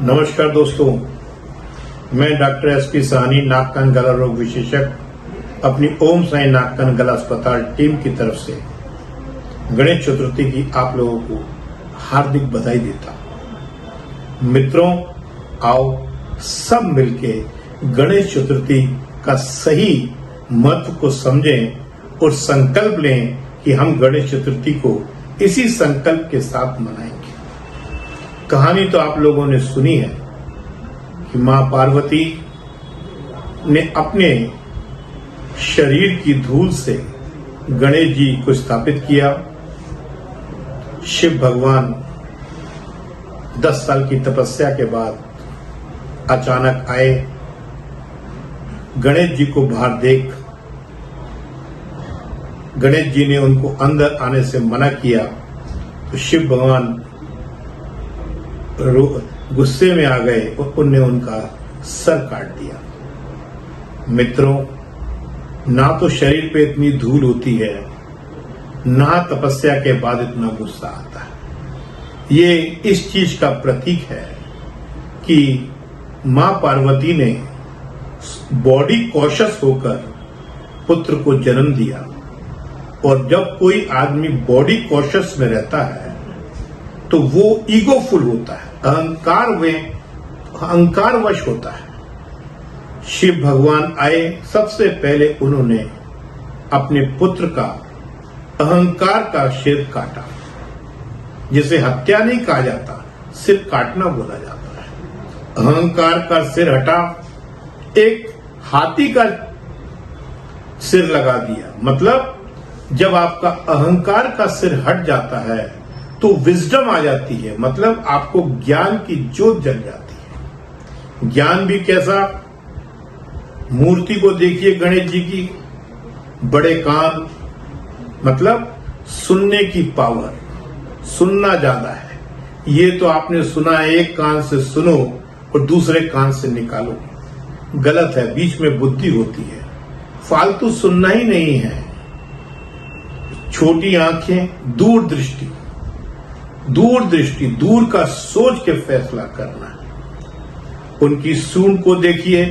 नमस्कार दोस्तों, मैं डॉक्टर एसपी साहनी, नाक कान गला रोग विशेषज्ञ, अपनी ओम साई नाक कान गला अस्पताल टीम की तरफ से गणेश चतुर्थी की आप लोगों को हार्दिक बधाई देता हूं। मित्रों, आओ सब मिलके गणेश चतुर्थी का सही महत्व को समझें और संकल्प लें कि हम गणेश चतुर्थी को इसी संकल्प के साथ मनाएंगे। कहानी तो आप लोगों ने सुनी है कि मां पार्वती ने अपने शरीर की धूल से गणेश जी को स्थापित किया। शिव भगवान 10 साल की तपस्या के बाद अचानक आए। गणेश जी को बाहर देख गणेश जी ने उनको अंदर आने से मना किया तो शिव भगवान गुस्से में आ गए और उनने उनका सर काट दिया। मित्रों, ना तो शरीर पे इतनी धूल होती है, ना तपस्या के बाद इतना गुस्सा आता है। ये इस चीज का प्रतीक है कि मां पार्वती ने बॉडी कॉशियस होकर पुत्र को जन्म दिया। और जब कोई आदमी बॉडी कॉशियस में रहता है तो वो ईगोफुल होता है, अहंकारवश होता है। शिव भगवान आए, सबसे पहले उन्होंने अपने पुत्र का अहंकार का सिर काटा, जिसे हत्या नहीं कहा जाता, सिर काटना बोला जाता है। अहंकार का सिर हटा, एक हाथी का सिर लगा दिया। मतलब जब आपका अहंकार का सिर हट जाता है तो विजडम आ जाती है, मतलब आपको ज्ञान की ज्योत जल जाती है। ज्ञान भी कैसा? मूर्ति को देखिए गणेश जी की, बड़े कान, मतलब सुनने की पावर, सुनना ज्यादा है। ये तो आपने सुना है, एक कान से सुनो और दूसरे कान से निकालो, गलत है। बीच में बुद्धि होती है, फालतू सुनना ही नहीं है। छोटी आंखें, दूरदृष्टि, दूर का सोच के फैसला करना है। उनकी सूंड को देखिए,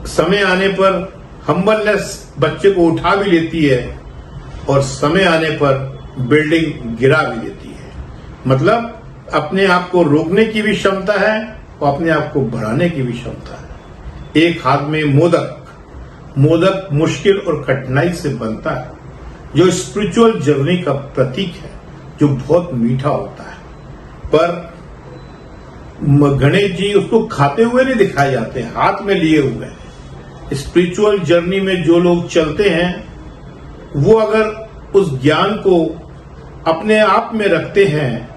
समय आने पर हम्बलनेस बच्चे को उठा भी लेती है और समय आने पर बिल्डिंग गिरा भी देती है। मतलब अपने आप को रोकने की भी क्षमता है और अपने आप को बढ़ाने की भी क्षमता है। एक हाथ में मोदक मुश्किल और कठिनाई से बनता है, जो स्पिरिचुअल जर्नी का प्रतीक है, जो बहुत मीठा होता है। पर गणेश जी उसको खाते हुए नहीं दिखाए जाते, हाथ में लिए हुए हैं। स्पिरिचुअल जर्नी में जो लोग चलते हैं वो अगर उस ज्ञान को अपने आप में रखते हैं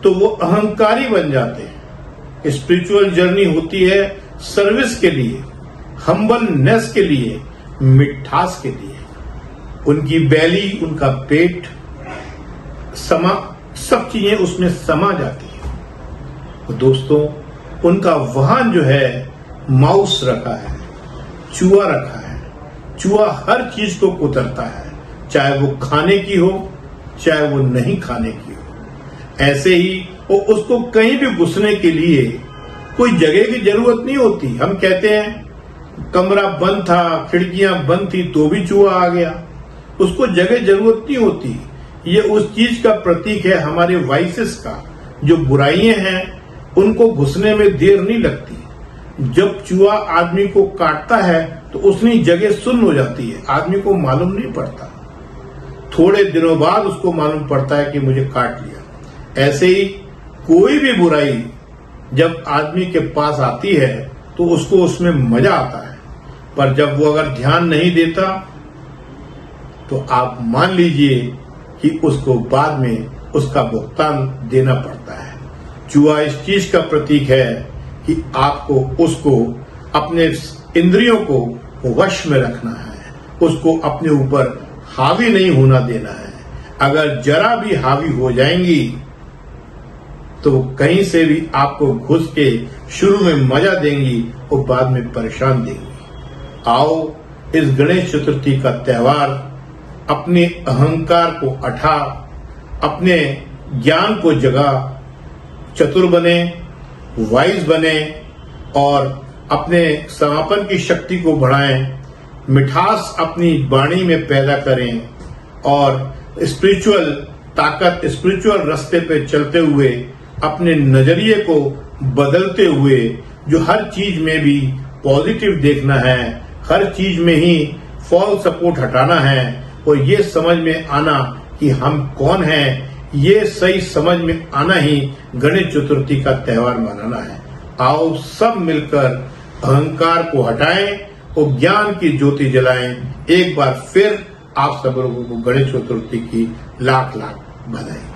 तो वो अहंकारी बन जाते हैं। स्पिरिचुअल जर्नी होती है सर्विस के लिए, हम्बलनेस के लिए, मिठास के लिए। उनकी बैली, उनका पेट, सब चीजें उसमें समा जाती है। तो दोस्तों, उनका वाहन जो है माउस रखा है, चूहा रखा है। चूहा हर चीज को कुतरता है, चाहे वो खाने की हो, चाहे वो नहीं खाने की हो। ऐसे ही वो उसको कहीं भी घुसने के लिए कोई जगह की जरूरत नहीं होती। हम कहते हैं कमरा बंद था, खिड़कियां बंद थी तो भी चूहा आ गया, उसको जगह जरूरत नहीं होती। ये उस चीज का प्रतीक है, हमारे वाइसेस का। जो बुराइयां हैं उनको घुसने में देर नहीं लगती। जब चूहा आदमी को काटता है तो उसकी जगह सुन्न हो जाती है, आदमी को मालूम नहीं पड़ता। थोड़े दिनों बाद उसको मालूम पड़ता है कि मुझे काट लिया। ऐसे ही कोई भी बुराई जब आदमी के पास आती है तो उसको उसमें मजा आता है, पर जब वो अगर ध्यान नहीं देता तो आप मान लीजिए कि उसको बाद में उसका भुगतान देना पड़ता है। चूहा इस चीज का प्रतीक है कि आपको उसको अपने इंद्रियों को वश में रखना है, उसको अपने ऊपर हावी नहीं होना देना है। अगर जरा भी हावी हो जाएंगी तो कहीं से भी आपको घुस के शुरू में मजा देंगी और बाद में परेशान देंगी। आओ इस गणेश चतुर्थी का त्योहार अपने अहंकार को हटा, अपने ज्ञान को जगा, चतुर बने, वाइज बने और अपने समापन की शक्ति को बढ़ाएं, मिठास अपनी वाणी में पैदा करें और स्पिरिचुअल ताकत, स्पिरिचुअल रास्ते पे चलते हुए अपने नजरिए को बदलते हुए जो हर चीज में भी पॉजिटिव देखना है, हर चीज में ही फॉल्स सपोर्ट हटाना है और ये समझ में आना कि हम कौन हैं, ये सही समझ में आना ही गणेश चतुर्थी का त्योहार मनाना है। आओ सब मिलकर अहंकार को हटाएं और ज्ञान की ज्योति जलाएं। एक बार फिर आप सब लोगों को गणेश चतुर्थी की लाख लाख बधाई।